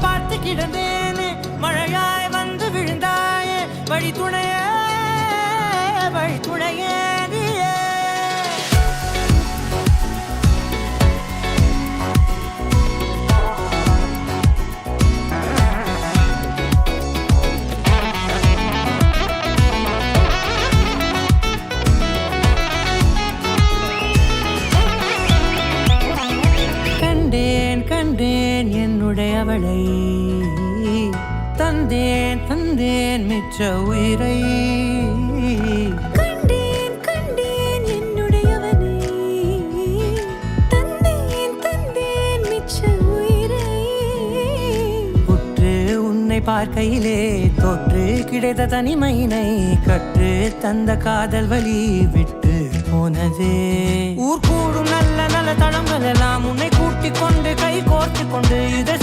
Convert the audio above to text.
பார்த்து கிடந்தேனே மழையாய் வந்து விழுந்தாயே வழி துணையே நீயே கண்டேன் என்னுடையவளை தந்தேன் மிச்ச உயிரை கண்டேன் என்னுடையவனை தந்தேன் மிச்ச உயிரை உற்று உன்னை பார்க்கையிலே தொற்று கிடைத்த தனிமையினை கற்று தந்த காதல் வழி விட்டு போனதே ஊர் கூடும் நல்ல நல்ல தளங்கள் எல்லாம் உன்னை கூட்டிக் கொண்டு கை கோர்த்து கொண்டு இதை